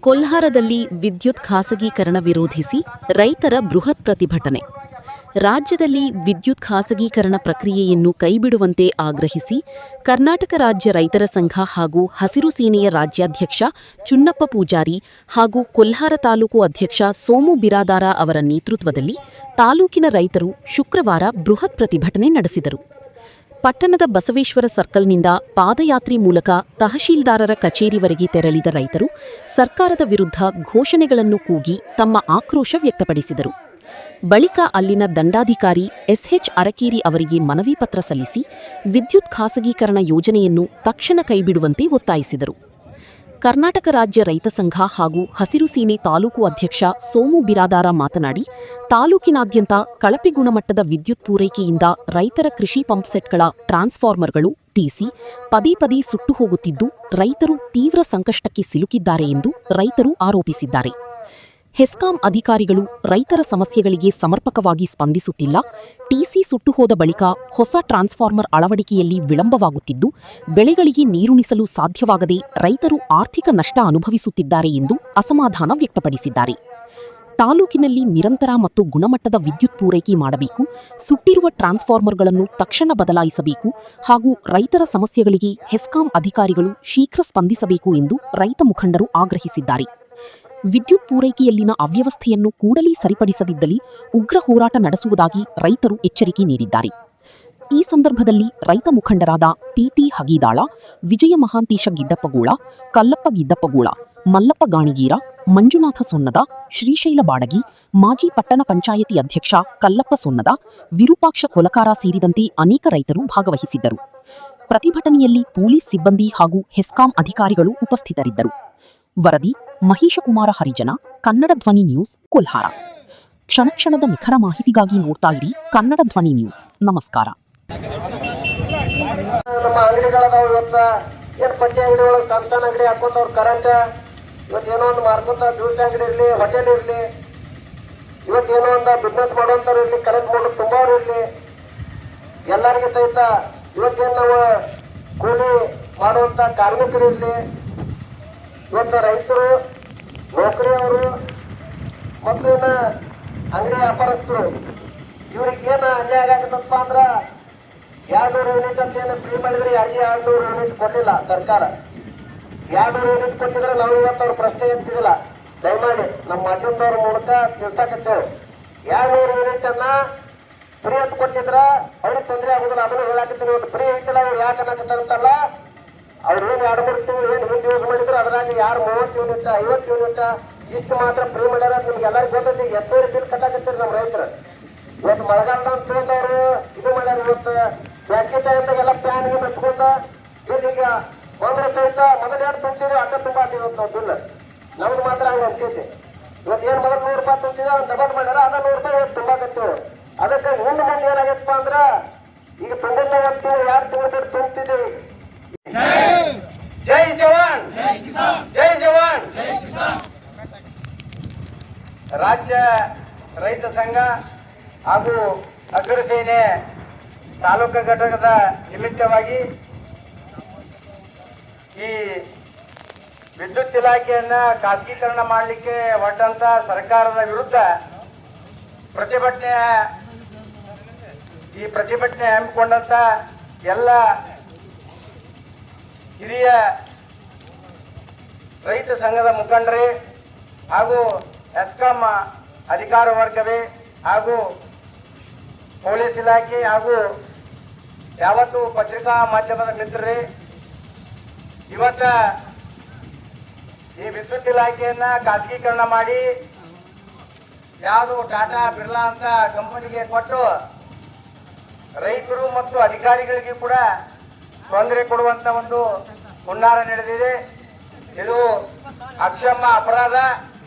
ಕೊಲ್ಹಾರದಲ್ಲಿ ವಿದ್ಯುತ್ ಖಾಸಗೀಕರಣ ವಿರೋಧಿಸಿ ರೈತರ ಬೃಹತ್ ಪ್ರತಿಭಟನೆ. ರಾಜ್ಯದಲ್ಲಿ ವಿದ್ಯುತ್ ಖಾಸಗೀಕರಣ ಪ್ರಕ್ರಿಯೆಯನ್ನು ಕೈಬಿಡುವಂತೆ ಆಗ್ರಹಿಸಿ ಕರ್ನಾಟಕ ರಾಜ್ಯ ರೈತರ ಸಂಘ ಹಾಗೂ ಹಸಿರು ಸೇನೆಯ ರಾಜ್ಯಾಧ್ಯಕ್ಷ ಚುನ್ನಪ್ಪ ಪೂಜಾರಿ ಹಾಗೂ ಕೊಲ್ಹಾರ ತಾಲೂಕು ಅಧ್ಯಕ್ಷ ಸೋಮು ಬಿರಾದಾರ ಅವರ ನೇತೃತ್ವದಲ್ಲಿ ತಾಲೂಕಿನ ರೈತರು ಶುಕ್ರವಾರ ಬೃಹತ್ ಪ್ರತಿಭಟನೆ ನಡೆಸಿದರು. ಪಟ್ಟಣದ ಬಸವೇಶ್ವರ ಸರ್ಕಲ್ನಿಂದ ಪಾದಯಾತ್ರೆ ಮೂಲಕ ತಹಶೀಲ್ದಾರರ ಕಚೇರಿವರೆಗೆ ತೆರಳಿದ ರೈತರು ಸರ್ಕಾರದ ವಿರುದ್ಧ ಘೋಷಣೆಗಳನ್ನು ಕೂಗಿ ತಮ್ಮ ಆಕ್ರೋಶ ವ್ಯಕ್ತಪಡಿಸಿದರು. ಬಳಿಕ ಅಲ್ಲಿನ ದಂಡಾಧಿಕಾರಿ ಎಸ್ಎಚ್ ಅರಕೇರಿ ಅವರಿಗೆ ಮನವಿ ಪತ್ರ ಸಲ್ಲಿಸಿ ವಿದ್ಯುತ್ ಖಾಸಗೀಕರಣ ಯೋಜನೆಯನ್ನು ತಕ್ಷಣ ಕೈಬಿಡುವಂತೆ ಒತ್ತಾಯಿಸಿದರು. ಕರ್ನಾಟಕ ರಾಜ್ಯ ರೈತ ಸಂಘ ಹಾಗೂ ಹಸಿರು ಸೇನೆ ತಾಲೂಕು ಅಧ್ಯಕ್ಷ ಸೋಮು ಬಿರಾದಾರ ಮಾತನಾಡಿ, ತಾಲೂಕಿನಾದ್ಯಂತ ಕಳಪೆ ಗುಣಮಟ್ಟದ ವಿದ್ಯುತ್ ಪೂರೈಕೆಯಿಂದ ರೈತರ ಕೃಷಿ ಪಂಪ್ಸೆಟ್ಗಳ ಟ್ರಾನ್ಸ್ಫಾರ್ಮರ್ಗಳು ಟಿಸಿ ಪದೇ ಸುಟ್ಟು ಹೋಗುತ್ತಿದ್ದು ರೈತರು ತೀವ್ರ ಸಂಕಷ್ಟಕ್ಕೆ ಸಿಲುಕಿದ್ದಾರೆ ಎಂದು ರೈತರು ಆರೋಪಿಸಿದ್ದಾರೆ. ಹೆಸ್ಕಾಂ ಅಧಿಕಾರಿಗಳು ರೈತರ ಸಮಸ್ಯೆಗಳಿಗೆ ಸಮರ್ಪಕವಾಗಿ ಸ್ಪಂದಿಸುತ್ತಿಲ್ಲ. ಟಿಸಿ ಸುಟ್ಟುಹೋದ ಬಳಿಕ ಹೊಸ ಟ್ರಾನ್ಸ್ಫಾರ್ಮರ್ ಅಳವಡಿಕೆಯಲ್ಲಿ ವಿಳಂಬವಾಗುತ್ತಿದ್ದು ಬೆಳೆಗಳಿಗೆ ನೀರುಣಿಸಲು ಸಾಧ್ಯವಾಗದೆ ರೈತರು ಆರ್ಥಿಕ ನಷ್ಟ ಅನುಭವಿಸುತ್ತಿದ್ದಾರೆ ಎಂದು ಅಸಮಾಧಾನ ವ್ಯಕ್ತಪಡಿಸಿದ್ದಾರೆ. ತಾಲೂಕಿನಲ್ಲಿ ನಿರಂತರ ಮತ್ತು ಗುಣಮಟ್ಟದ ವಿದ್ಯುತ್ ಪೂರೈಕೆ ಮಾಡಬೇಕು, ಸುಟ್ಟಿರುವ ಟ್ರಾನ್ಸ್ಫಾರ್ಮರ್ಗಳನ್ನು ತಕ್ಷಣ ಬದಲಾಯಿಸಬೇಕು ಹಾಗೂ ರೈತರ ಸಮಸ್ಯೆಗಳಿಗೆ ಹೆಸ್ಕಾಂ ಅಧಿಕಾರಿಗಳು ಶೀಘ್ರ ಸ್ಪಂದಿಸಬೇಕು ಎಂದು ರೈತ ಮುಖಂಡರು ಆಗ್ರಹಿಸಿದ್ದಾರೆ. ವಿದ್ಯುತ್ ಪೂರೈಕೆಯಲ್ಲಿನ ಅವ್ಯವಸ್ಥೆಯನ್ನು ಕೂಡಲೇ ಸರಿಪಡಿಸದಿದ್ದಲ್ಲಿ ಉಗ್ರ ಹೋರಾಟ ನಡೆಸುವುದಾಗಿ ರೈತರು ಎಚ್ಚರಿಕೆ ನೀಡಿದ್ದಾರೆ. ಈ ಸಂದರ್ಭದಲ್ಲಿ ರೈತ ಮುಖಂಡರಾದ ಟಿಟಿ ಹಗೀದಾಳ, ವಿಜಯ ಮಹಾಂತೇಶ ಗಿದ್ದಪ್ಪಗೋಳ, ಕಲ್ಲಪ್ಪ ಗಿದ್ದಪ್ಪಗೋಳ, ಮಲ್ಲಪ್ಪ ಗಾಣಿಗೀರ, ಮಂಜುನಾಥ ಸೊನ್ನದ, ಶ್ರೀಶೈಲ ಬಾಡಗಿ, ಮಾಜಿ ಪಟ್ಟಣ ಪಂಚಾಯಿತಿ ಅಧ್ಯಕ್ಷ ಕಲ್ಲಪ್ಪ ಸೊನ್ನದ, ವಿರೂಪಾಕ್ಷ ಕೊಲಕಾರ ಸೇರಿದಂತೆ ಅನೇಕ ರೈತರು ಭಾಗವಹಿಸಿದ್ದರು. ಪ್ರತಿಭಟನೆಯಲ್ಲಿ ಪೊಲೀಸ್ ಸಿಬ್ಬಂದಿ ಹಾಗೂ ಹೆಸ್ಕಾಂ ಅಧಿಕಾರಿಗಳು ಉಪಸ್ಥಿತರಿದ್ದರು. ವರದಿ ಮಹೇಶಕುಮಾರ ಹರಿಜನ, ಕನ್ನಡ ಧ್ವನಿ ನ್ಯೂಸ್, ಕೊಲ್ಹಾರ. ಕ್ಷಣ ಕ್ಷಣದ ನಿಖರ ಮಾಹಿತಿಗಾಗಿ ನೋಡ್ತಾ ಇರಿ ಕನ್ನಡ ಧ್ವನಿ ನ್ಯೂಸ್. ನಮಸ್ಕಾರ. ನಮ್ಮ ಅಂಗಡಿಗಳದಾವ ಇವತ್ತು ಏನು ಪಟ್ಟಿ ಅಂಗಡಿ ಒಳಗೆ ಸಣ್ಣ ಅಂಗಡಿ ಹಾಕೋತವ್ರು ಕರೆಂಟ್ ಇವತ್ತು ಏನೋ ಒಂದು ಮಾರ್ಕೋತ ಜ್ಯೂಸ್ ಅಂಗಡಿ ಇರಲಿ, ಹೋಟೆಲ್ ಇರಲಿ, ಇವತ್ತು ಏನೋ ಒಂದು ಬಿಸ್ನೆಸ್ ಮಾಡೋಂಥವ್ರು ಇರಲಿ, ಕರೆಂಟ್ ಮಾಡೋದು ತುಂಬಾರು ಇರಲಿ, ಎಲ್ಲರಿಗೆ ಸಹಿತ ಇವತ್ತೇನು ನಾವು ಕೂಲಿ ಮಾಡುವಂಥ ಕಾರ್ಮಿಕರು ಇರಲಿ, ಇವತ್ತು ರೈತರು, ನೌಕರಿಯವರು ಮತ್ತು ಇನ್ನು ಅಂಗಡಿ ವ್ಯಾಪಾರಸ್ಥರು ಇವ್ರಿಗೆ ಏನು ಅನ್ಯಾಯ ಆಗತ್ತಪ್ಪ ಅಂದ್ರೆ 200 ಯೂನಿಟ್ ಅಂತ ಏನು ಫ್ರೀ ಮಾಡಿದ್ರೆ 200 ಯೂನಿಟ್ ಕೊಡಲಿಲ್ಲ ಸರ್ಕಾರ. 200 ಯೂನಿಟ್ ಕೊಟ್ಟಿದ್ರೆ ನಾವು ಇವತ್ತು ಅವ್ರ ಪ್ರಶ್ನೆ ಎತ್ತಿದಿಲ್ಲ. ದಯಮಾಡಿ ನಮ್ಮ ಮಾಧ್ಯಮದವ್ರ ಮೂಲಕ ತಿಳ್ಸಕತ್ತೇವೆ. 200 ಯೂನಿಟ್ ಅನ್ನ ಫ್ರೀ ಅಂತ ಕೊಟ್ಟಿದ್ರ ಅವ್ರಿಗೆ ತೊಂದರೆ ಆಗುದಿಲ್ಲ. ಅದನ್ನು ಹೇಳಾಕತ್ತೀನಿ. ಒಂದು ಫ್ರೀ ಐತಿಲ್ಲ ಅವ್ರು ಯಾಕೆ ಅನ್ನಕತ್ತಾರಂತಲ್ಲ, ಅವ್ರು ಏನು 2-3 ತಿಂಗಳು ಏನು ಹಿಂದೆ ಯೂಸ್ ಮಾಡಿದ್ರು ಅದ್ರಾಗ ಯಾರು 30 ಯೂನಿಟ್ 50 ಯೂನಿಟ್ ಇಷ್ಟು ಮಾತ್ರ ಫ್ರೀ ಮಾಡ್ಯಾರ. ನಿಮ್ಗೆ ಎಲ್ಲರಿಗೂ ಗೊತ್ತೈತಿ. 800 ಬಿಲ್ ಕಟ್ಟಾಕತ್ತೀರಿ ನಮ್ಮ ರೈತರು. ಇವತ್ತು ಮಳೆಗಾಲದ ಅಂತವ್ರು ಇದು ಮಾಡ್ಯಾರ. ಇವತ್ತು ಬ್ಯಾಸ್ಗೆ ಟೈಮ್ದಾಗೆಲ್ಲ ಪ್ಯಾನ್ ಗೆ ಹಚ್ಕೊಂತ ಬಿಲ್ ಈಗ ಒಂದ್ರ ಸಹಿತ ಮೊದಲು 2 ತುಂಬ್ತಿದ್ವಿ, ಅಡ್ಡ ತುಂಬಾತೀವಿ ಇವತ್ತು ನಾವು ಬಿಲ್. ನಮ್ದು ಮಾತ್ರ ಹಂಗೆ ಅನ್ಸೈತಿ. ಇವತ್ತು ಏನು ಮೊದಲು 100 ರೂಪಾಯಿ ತುಂಬ್ತಿದ್ವಿ, ಅವ್ರು ಡಬಲ್ ಮಾಡ್ಯಾರ. ಅದ 100 ರೂಪಾಯಿ ಇವತ್ತು ತುಂಬಾಕತ್ತೀವಿ. ಅದಕ್ಕೆ ಇನ್ನು ಮುಂದೆ ಏನಾಗತ್ತಪ್ಪ ಅಂದ್ರೆ ಈಗ ತುಂಬಿದ್ದ 1 ತಿಂಗಳು 2 ತಿಂಗಳು ಬಿಟ್ಟು ತುಂಬ್ತಿದ್ದೀವಿ. ಜೈ ಜವಾನ್, ಜೈ ಜವಾನ್. ರಾಜ್ಯ ರೈತ ಸಂಘ ಹಾಗೂ ಹಸಿರು ಸೇನೆ ತಾಲೂಕು ಘಟಕದ ನಿಮಿತ್ತವಾಗಿ ಈ ವಿದ್ಯುತ್ ಇಲಾಖೆಯನ್ನ ಖಾಸಗೀಕರಣ ಮಾಡಲಿಕ್ಕೆ ಹೊರಟಂತ ಸರ್ಕಾರದ ವಿರುದ್ಧ ಪ್ರತಿಭಟನೆ ಹಮ್ಮಿಕೊಂಡಂತ ಎಲ್ಲ ಹಿರಿಯ ರೈತ ಸಂಘದ ಮುಖಂಡರೇ ಹಾಗೂ ಹೆಸ್ಕಾಂ ಅಧಿಕಾರ ವರ್ಗವೇ ಹಾಗೂ ಪೊಲೀಸ್ ಇಲಾಖೆ ಹಾಗೂ ಯಾವತ್ತು ಪತ್ರಿಕಾ ಮಾಧ್ಯಮದ ಮಿತ್ರರೇ, ಇವತ್ತ ಈ ವಿದ್ಯುತ್ ಇಲಾಖೆಯನ್ನ ಖಾಸಗೀಕರಣ ಮಾಡಿ ಯಾವುದು ಟಾಟಾ ಬಿರ್ಲಾ ಅಂತ ಕಂಪನಿಗೆ ಕೊಟ್ಟು ರೈತರು ಮತ್ತು ಅಧಿಕಾರಿಗಳಿಗೆ ಕೂಡ ತೊಂದರೆ ಕೊಡುವಂತ ಒಂದು ಹುನ್ನಾರ ನಡೆದಿದೆ. ಇದು ಅಕ್ಷಮ್ಯ ಅಪರಾಧ.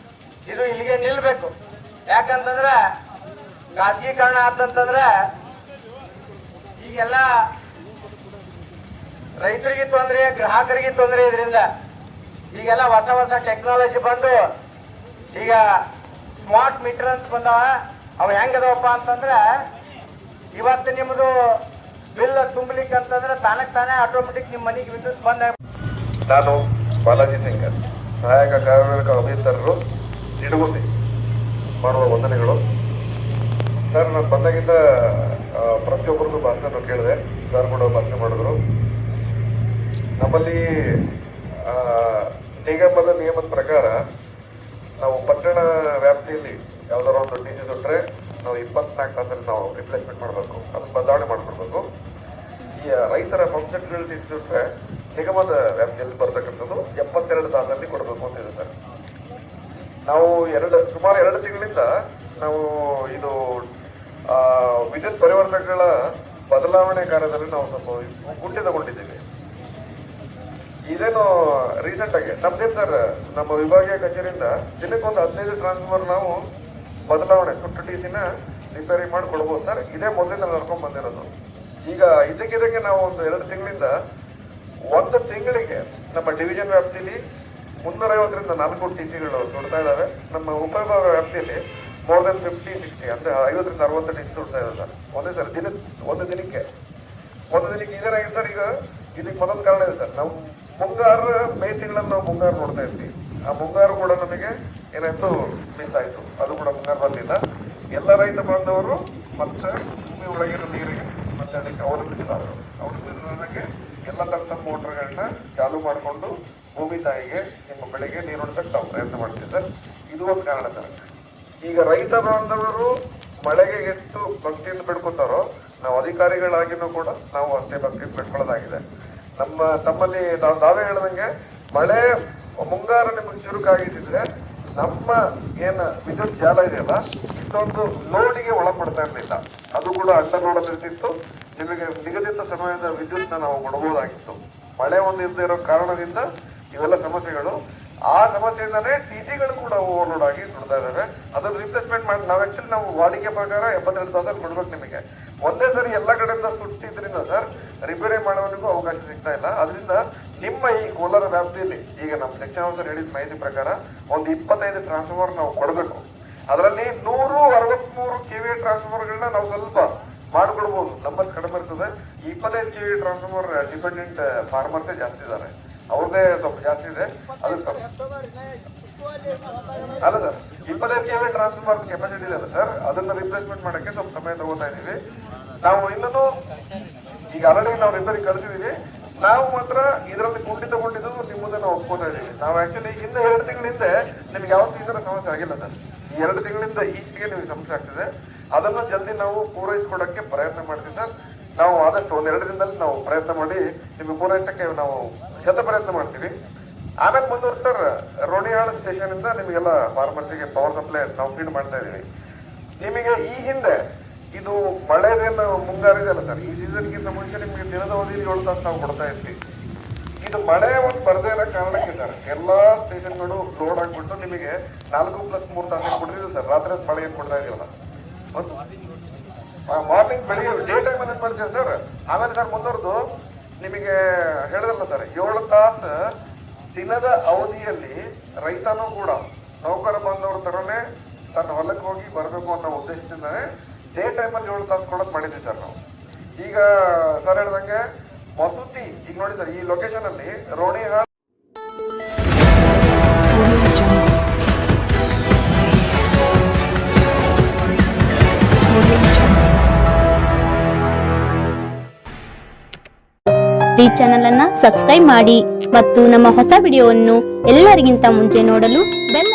ಇದು ಇಲ್ಲಿಗೆ ನಿಲ್ಲಬೇಕು. ಯಾಕಂತಂದ್ರೆ ಖಾಸಗೀಕರಣ ಆತಂತಂದ್ರೆ ಈಗೆಲ್ಲ ರೈತರಿಗೆ ತೊಂದರೆ, ಗ್ರಾಹಕರಿಗೆ ತೊಂದರೆ. ಇದರಿಂದ ಈಗೆಲ್ಲ ಹೊಸ ಟೆಕ್ನಾಲಜಿ ಬಂದು ಈಗ ಸ್ಮಾರ್ಟ್ ಮೀಟರ್ ಅಂತ ಬಂದವ. ಅವು ಹೆಂಗದವಪ್ಪ ಅಂತಂದ್ರೆ ಇವತ್ತು ನಿಮ್ಮದು ಬಿಲ್ ತುಂಬಲಿಕ್ಕೆ ಅಂತಂದ್ರೆ ತಾನೇ ಆಟೋಮೆಟಿಕ್ ನಿಮ್ಮ ಮನೆಗೆ ವಿದ್ಯುತ್ ಬಂದ. ನಾನು ಬಾಲಾಜಿ ಶಂಕರ್, ಸಹಾಯಕ ಕಾರ್ಯನಿರ್ವಾಹಕ ಅಭಿಯಂತರರು, ನಿಡುಗುಂದಿ ಮಾಡುವ ವಂದನೆಗಳು. ಸರ್, ನಾನು ಬಂದಾಗಿಂದ ಪ್ರತಿಯೊಬ್ಬರದ್ದು ಭಾಷಣ ಕೇಳಿದೆ. ಸರ್ ಕೂಡ ಭಾಷಣ ಮಾಡಿದ್ರು. ನಮ್ಮಲ್ಲಿ ನಿಗಮದ ನಿಯಮದ ಪ್ರಕಾರ ನಾವು ಪಟ್ಟಣ ವ್ಯಾಪ್ತಿಯಲ್ಲಿ ಯಾವ್ದಾರ ಒಂದು ಡಿ ಸಿ ಕೊಟ್ಟರೆ ನಾವು 24 ತಾಸಲ್ಲಿ ನಾವು ರಿಪ್ಲೇಸ್ಮೆಂಟ್ ಮಾಡಬೇಕು, ಅದನ್ನು ಬದಲಾವಣೆ ಮಾಡಿಕೊಡ್ಬೇಕು. ಈ ರೈತರ ಪಂಪ್ಸೆಟ್ಗಳು ಡಿ ಸಿ ಕೊಟ್ಟರೆ ನಿಗಮದ ವ್ಯಾಪ್ತಿಯಲ್ಲಿ ಬರ್ತಕ್ಕಂಥದ್ದು 72 ತಾಸಲ್ಲಿ ಕೊಡಬೇಕು ಅಂತಿದೆ ಸರ್. ನಾವು ಸುಮಾರು 2 ತಿಂಗಳಿಂದ ನಾವು ಇದು ವಿದ್ಯುತ್ ಪರಿವರ್ತಕಗಳ ಬದಲಾವಣೆ ಕಾರ್ಯದಲ್ಲಿ ನಾವು ಸ್ವಲ್ಪ ಕುಂಠಿತಗೊಂಡಿದ್ದೀವಿ. ಇದೇನು ರೀಸೆಂಟ್ ಆಗಿ ನಮ್ದೇನು ಸರ್, ನಮ್ಮ ವಿಭಾಗೀಯ ಕಚೇರಿಯಿಂದ ದಿನಕ್ಕೊಂದು 15 ಟ್ರಾನ್ಸ್ಫಾರ್ಮರ್ ನಾವು ಬದಲಾವಣೆ ಸುಟ್ಟು ಟಿ ಸಿನ ರಿಪೇರಿ ಮಾಡಿ ಕೊಡ್ಬೋದು ಸರ್. ಇದೇ ಮೊದಲಿಂದ ನಡ್ಕೊಂಡ್ ಬಂದಿರೋದು. ಈಗ ಇದಕ್ಕೆ ನಾವು ಒಂದು 2 ತಿಂಗಳಿಂದ ಒಂದು ತಿಂಗಳಿಗೆ ನಮ್ಮ ಡಿವಿಷನ್ ವ್ಯಾಪ್ತಿಯಲ್ಲಿ 350ರಿಂದ 400 ಟಿ ಸಿಗಳು ಸುಡ್ತಾ ಇದ್ದಾವೆ. ನಮ್ಮ ಉಪವಿಭಾಗ ವ್ಯಾಪ್ತಿಯಲ್ಲಿ ಮೋರ್ ದೆನ್ 50-60 ಅಂದ್ರೆ 50ರಿಂದ 60 ಟಿ ಸಿ ಸುಡ್ತಾ ಇದ್ದಾರೆ ಸರ್. ಒಂದು ದಿನಕ್ಕೆ ಇದೇನಾಗಿದೆ ಸರ್. ಈಗ ಇದಕ್ಕೆ ಮತ್ತೊಂದು ಕಾರಣ ಇದೆ ಸರ್. ನಾವು ಮುಂಗಾರು ಮೇ ತಿಂಗಳಲ್ಲಿ ನಾವು ಮುಂಗಾರು ನೋಡ್ತಾ ಇರ್ತೀವಿ. ಆ ಮುಂಗಾರು ಕೂಡ ನಮಗೆ ಏನಾಯ್ತು, ಮಿಸ್ ಆಯ್ತು. ಅದು ಕೂಡ ಮುಂಗಾರು ಬಂದಿಲ್ಲ. ಎಲ್ಲ ರೈತ ಬಾಂಧವರು ಮತ್ತೆ ಭೂಮಿ ಒಳಗಿನ ನೀರಿಗೆ ಮತ್ತೆ ಅದಕ್ಕೆ ಅವಲಂಬಿಸಿದವರಿಗೆ ಎಲ್ಲ ತಮ್ಮ ಮೋಟರ್ಗಳನ್ನ ಚಾಲು ಮಾಡಿಕೊಂಡು ಭೂಮಿ ತಾಯಿಗೆ ನಿಮ್ಮ ಬೆಳೆಗೆ ನೀರು ಹೊಡ್ಸಕ್ಕೆ ನಾವು ಪ್ರಯತ್ನ ಮಾಡ್ತೀವಿ ಸರ್. ಇದು ಒಂದು ಕಾರಣ ಸರ್. ಈಗ ರೈತ ಬಾಂಧವರು ಮಳೆಗೆ ಎಷ್ಟು ಭಕ್ತಿಯಿಂದ ಬಿಡ್ಕೊತಾರೋ ನಾವು ಅಧಿಕಾರಿಗಳಾಗಿನೂ ಕೂಡ ನಾವು ಅಷ್ಟೇ ಭಕ್ತಿಯಿಂದ ಬಿಡ್ಕೊಳ್ಳೋದಾಗಿದೆ. ತಮ್ಮಲ್ಲಿ ನಾವು ದಾವೆ ಹೇಳ್ದಂಗೆ ಮಳೆ ಮುಂಗಾರು ನಿಮಗೆ ಚುರುಕಾಗಿದ್ದಿದ್ರೆ ನಮ್ಮ ಏನು ವಿದ್ಯುತ್ ಜಾಲ ಇದೆಯಲ್ಲ ಇಷ್ಟೊಂದು ಲೋಡಿಗೆ ಒಳಪಡ್ತಾ ಇರಲಿಲ್ಲ. ಅದು ಕೂಡ ಅಂಡರ್ ಲೋಡ್ ಇರ್ತಿತ್ತು. ನಿಮಗೆ ನಿಗದಿತ ಸಮಯದ ವಿದ್ಯುತ್ನ ನಾವು ಕೊಡಬಹುದಾಗಿತ್ತು. ಮಳೆ ಒಂದು ಇಲ್ಲದೆ ಇರೋ ಕಾರಣದಿಂದ ಇವೆಲ್ಲ ಸಮಸ್ಯೆಗಳು. ಆ ಸಮಸ್ಯೆಯಿಂದನೇ ಟಿ ಸಿಗಳು ಕೂಡ ಓವರ್ಲೋಡ್ ಆಗಿ ಸುಡ್ತಾ ಇದ್ದಾವೆ. ಅದನ್ನು ರಿಪ್ಲೇಸ್ಮೆಂಟ್ ಮಾಡಿ ನಾವು ವಾಡಿಕೆ ಪ್ರಕಾರ 72 ತಾಸಲ್ಲಿ ಕೊಡ್ಬೇಕು ನಿಮಗೆ. ಒಂದೇ ಸರಿ ಎಲ್ಲ ಕಡೆಯಿಂದ ಸುಟ್ಟಿದ್ರಿಂದ ಸರ್ ರಿಪೇರಿ ಮಾಡೋವರೆಗೂ ಅವಕಾಶ ಸಿಗ್ತಾ ಇಲ್ಲ. ಅದರಿಂದ ನಿಮ್ಮ ಈ ಕೋಲಾರ ವ್ಯಾಪ್ತಿಯಲ್ಲಿ ಈಗ ನಮ್ಮ ಸೆಕ್ಷನ್ ಆಫೀಸರ್ ಹೇಳಿದ ಮಾಹಿತಿ ಪ್ರಕಾರ ಒಂದು 25 ಟ್ರಾನ್ಸ್ಫಾರ್ಮರ್ ನಾವು ಕೊಡಬೇಕು. ಅದರಲ್ಲಿ 163 ಕೆವಿ ಟ್ರಾನ್ಸ್ಫಾರ್ಮರ್ಗಳನ್ನ ನಾವು ಸ್ವಲ್ಪ ಮಾಡ್ಕೊಡ್ಬೋದು. ನಂಬರ್ ಕಡಿಮೆ ಇರ್ತದೆ. 25 ಕೆವಿ ಟ್ರಾನ್ಸ್ಫಾರ್ಮರ್ ಡಿಪೆಂಡೆಂಟ್ ಫಾರ್ಮರ್ಸೇ ಜಾಸ್ತಿ ಇದ್ದಾರೆ, ಅವ್ರದ್ದೇ ಸ್ವಲ್ಪ ಜಾಸ್ತಿ ಇದೆ. ಅದು ಅಲ್ಲ ಸರ್, 25 ಕೆವಿ ಟ್ರಾನ್ಸ್ಫಾರ್ಮರ್ ಕೆಪಾಸಿಟಿ ಇದೆ ಅಲ್ಲ ಸರ್, ಅದನ್ನ ರಿಪ್ಲೇಸ್ಮೆಂಟ್ ಮಾಡಕ್ಕೆ ಸ್ವಲ್ಪ ಸಮಯ ತಗೋತಾ ಇದೀವಿ. ನಾವು ಇನ್ನೂ ಈಗ ಆಲ್ರೆಡಿ ನಾವು ರಿಪೇರಿ ಕಳಿಸಿದೀವಿ. ನಾವು ಮಾತ್ರ ಇದರಲ್ಲಿ ಕುಂಠಿತಗೊಂಡಿದ್ದು ನಿಮ್ಮದನ್ನ ನಾವು ಒಪ್ಕೋತಾ ಇದೀವಿ. ನಾವು ಆಕ್ಚುಲಿ ಇನ್ನು 2 ತಿಂಗಳ ಹಿಂದೆ ನಿಮ್ಗೆ ಯಾವತ್ತೂ ಇದರ ಸಮಸ್ಯೆ ಆಗಿಲ್ಲ ಸರ್. ಈ 2 ತಿಂಗಳಿಂದ ಈಚೆಗೆ ನಿಮಗೆ ಸಮಸ್ಯೆ ಆಗ್ತಿದೆ. ಅದನ್ನ ಜಲ್ದಿ ನಾವು ಪೂರೈಸ್ಕೊಡಕ್ಕೆ ಪ್ರಯತ್ನ ಮಾಡ್ತೀವಿ ಸರ್. ನಾವು ಆದಷ್ಟು 1-2 ದಿನದಲ್ಲಿ ನಾವು ಪ್ರಯತ್ನ ಮಾಡಿ ನಿಮಗೆ ಪೂರೈಸಕ್ಕೆ ನಾವು ಪ್ರಯತ್ನ ಮಾಡ್ತೀವಿ. ಆಮೇಲೆ ಮುಂದುವರೆದು ಸರ್, ರೋಣಿಹಾಳ ಸ್ಟೇಷನ್ ಇಂದ ನಿಮಗೆಲ್ಲ ಫಾರ್ಮರ್ಸಿಗೆ ಪವರ್ ಸಪ್ಲೈ ನಾವು ಫೀಡ್ ಮಾಡ್ತಾ ಇದೀವಿ. ನಿಮಗೆ ಈ ಹಿಂದೆ ಇದು ಮಳೆದೇನು ಮುಂಗಾರು ಇದೆಯಲ್ಲ ಸರ್, ಈ ಸೀಸನ್ಗಿಂತ ಮುಂಚೆ ನಿಮಗೆ ದಿನದ ಅವಧಿಯಲ್ಲಿ 7 ತಾಸು ನಾವು ಕೊಡ್ತಾ ಇರ್ತೀವಿ. ಇದು ಮಳೆ ಒಂದು ಬರದೇ ಇರೋ ಕಾರಣಕ್ಕೆ ಸರ್ ಎಲ್ಲಾ ಸ್ಟೇಷನ್ಗಳು ಲೋಡ್ ಆಗ್ಬಿಟ್ಟು ನಿಮಗೆ 4+3 ತಾಸು ಕೊಡ್ತಿದ್ರು ಸರ್. ರಾತ್ರಿ ಮಳೆ ಏನು ಕೊಡ್ತಾ ಇದೆಯಲ್ಲ, ಮಾರ್ನಿಂಗ್ ಬೆಳಿಗ್ಗೆ ಡೇ ಟೈಮ್ ಅಲ್ಲಿ ಮಾಡ್ತೀವಿ ಸರ್. ಆಮೇಲೆ ಸರ್ ಮುಂದುವರೆದು ನಿಮಗೆ ಹೇಳಿದ್ರಲ್ಲ ಸರ್, 7 ತಾಸು ದಿನದ ಅವಧಿಯಲ್ಲಿ ರೈತನೂ ಕೂಡ ನೌಕರ ಬಾಂಧವ್ರ ತರನೇ ತನ್ನ ಹೊಲಕ್ಕೆ ಹೋಗಿ ಬರಬೇಕು ಅನ್ನೋ ಉದ್ದೇಶದಿಂದನೇ ಡೇ ಟೈಮಲ್ಲಿ 7 ತಾಸು ಕೊಡೋದು ಮಾಡಿದ್ವಿ ಸರ್ ನಾವು. ಈಗ ಸರ್ ಹೇಳ್ದಂಗೆ ಮಸೂತಿ ಈಗ ನೋಡಿ ಸರ್, ಈ ಲೊಕೇಶನ್ ಅಲ್ಲಿ ರೋಣಿಹಾಳ ಈ ಚಾನೆಲ್ ಅನ್ನ ಸಬ್ಸ್ಕ್ರೈಬ್ ಮಾಡಿ ಮತ್ತು ನಮ್ಮ ಹೊಸ ವಿಡಿಯೋವನ್ನು ಎಲ್ಲರಿಗಿಂತ ಮುಂಚೆ ನೋಡಲು ಬೆಲ್